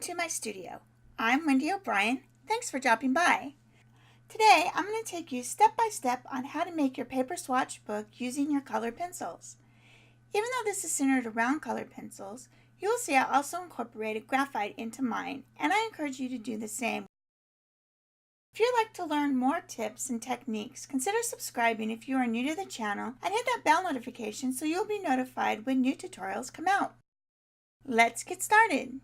to my studio. I'm Wendy O'Brien. Thanks for dropping by. Today I'm going to take you step by step on how to make your paper swatch book using your colored pencils. Even though this is centered around colored pencils, you will see I also incorporated graphite into mine, and I encourage you to do the same. If you'd like to learn more tips and techniques, consider subscribing if you are new to the channel and hit that bell notification so you'll be notified when new tutorials come out. Let's get started.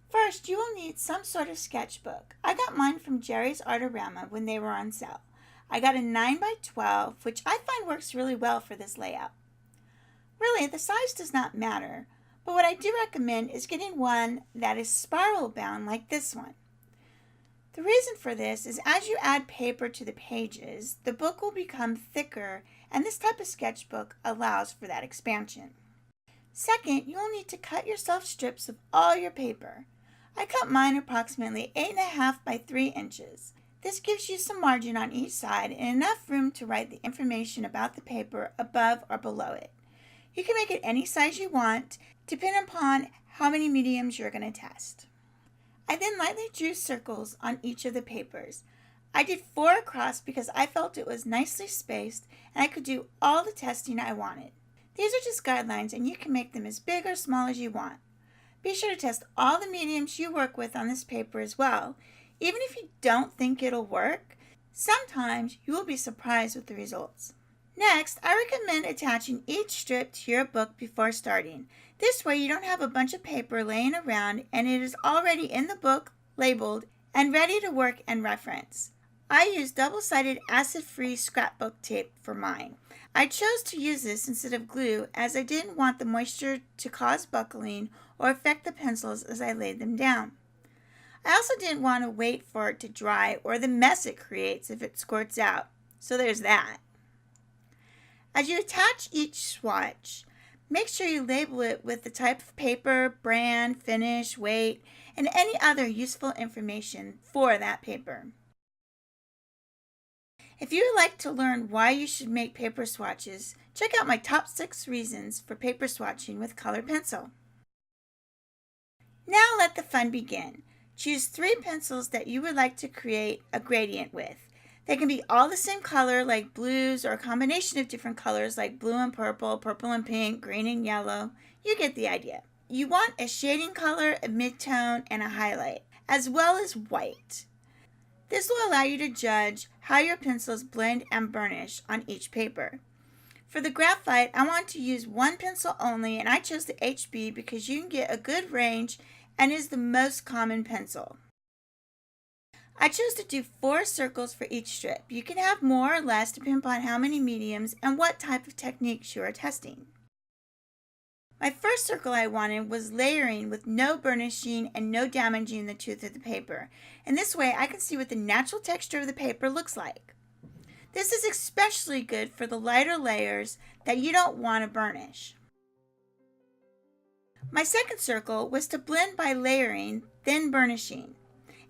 First, you will need some sort of sketchbook. I got mine from Jerry's Artorama when they were on sale. I got a 9x12, which I find works really well for this layout. Really, the size does not matter, but what I do recommend is getting one that is spiral bound like this one. The reason for this is as you add paper to the pages, the book will become thicker, and this type of sketchbook allows for that expansion. Second, you will need to cut yourself strips of all your paper. I cut mine approximately 8.5 by 3 inches. This gives you some margin on each side and enough room to write the information about the paper above or below it. You can make it any size you want, depending upon how many mediums you're going to test. I then lightly drew circles on each of the papers. I did 4 across because I felt it was nicely spaced and I could do all the testing I wanted. These are just guidelines and you can make them as big or small as you want. Be sure to test all the mediums you work with on this paper as well. Even if you don't think it'll work, sometimes you will be surprised with the results. Next, I recommend attaching each strip to your book before starting. This way you don't have a bunch of paper laying around and it is already in the book, labeled, and ready to work and reference. I use double-sided acid-free scrapbook tape for mine. I chose to use this instead of glue as I didn't want the moisture to cause buckling or affect the pencils as I laid them down. I also didn't want to wait for it to dry or the mess it creates if it squirts out, so there's that. As you attach each swatch, make sure you label it with the type of paper, brand, finish, weight, and any other useful information for that paper. If you would like to learn why you should make paper swatches, check out my top 6 reasons for paper swatching with colored pencil. Now let the fun begin. Choose 3 pencils that you would like to create a gradient with. They can be all the same color like blues or a combination of different colors like blue and purple, purple and pink, green and yellow. You get the idea. You want a shading color, a midtone, and a highlight, as well as white. This will allow you to judge how your pencils blend and burnish on each paper. For the graphite, I want to use one pencil only, and I chose the HB because you can get a good range and is the most common pencil. I chose to do 4 circles for each strip. You can have more or less depending upon how many mediums and what type of techniques you are testing. My first circle I wanted was layering with no burnishing and no damaging the tooth of the paper. And this way I can see what the natural texture of the paper looks like. This is especially good for the lighter layers that you don't want to burnish. My second circle was to blend by layering, then burnishing.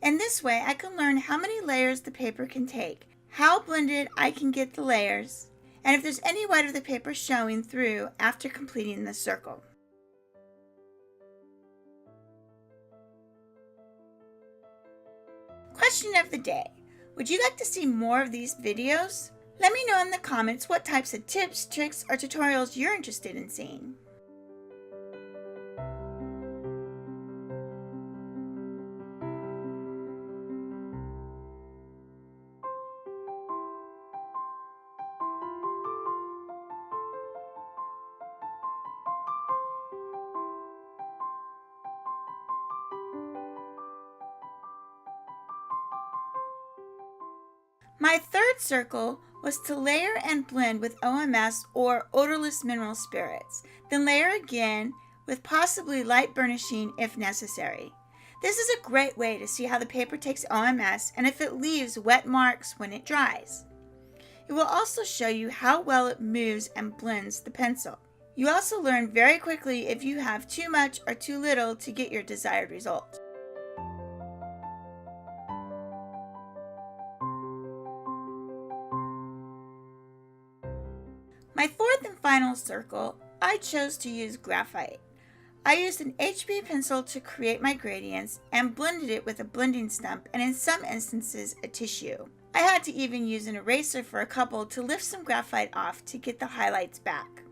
And this way I can learn how many layers the paper can take, how blended I can get the layers, and if there's any white of the paper showing through after completing the circle. Question of the day. Would you like to see more of these videos? Let me know in the comments what types of tips, tricks, or tutorials you're interested in seeing. My third circle was to layer and blend with OMS or odorless mineral spirits, then layer again with possibly light burnishing if necessary. This is a great way to see how the paper takes OMS and if it leaves wet marks when it dries. It will also show you how well it moves and blends the pencil. You also learn very quickly if you have too much or too little to get your desired result. My fourth and final circle, I chose to use graphite. I used an HB pencil to create my gradients and blended it with a blending stump and in some instances a tissue. I had to even use an eraser for a couple to lift some graphite off to get the highlights back.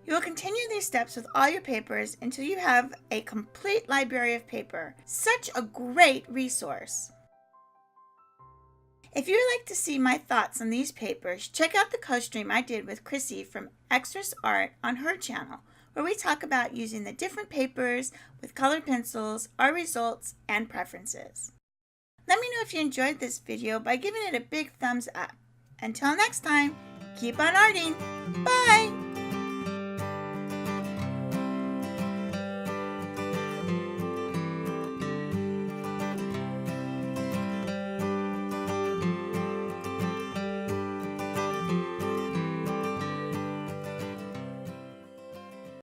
You will continue these steps with all your papers until you have a complete library of paper. Such a great resource! If you would like to see my thoughts on these papers, check out the co-stream I did with Chrissy from Extras Art on her channel, where we talk about using the different papers with colored pencils, our results, and preferences. Let me know if you enjoyed this video by giving it a big thumbs up. Until next time, keep on arting! Bye!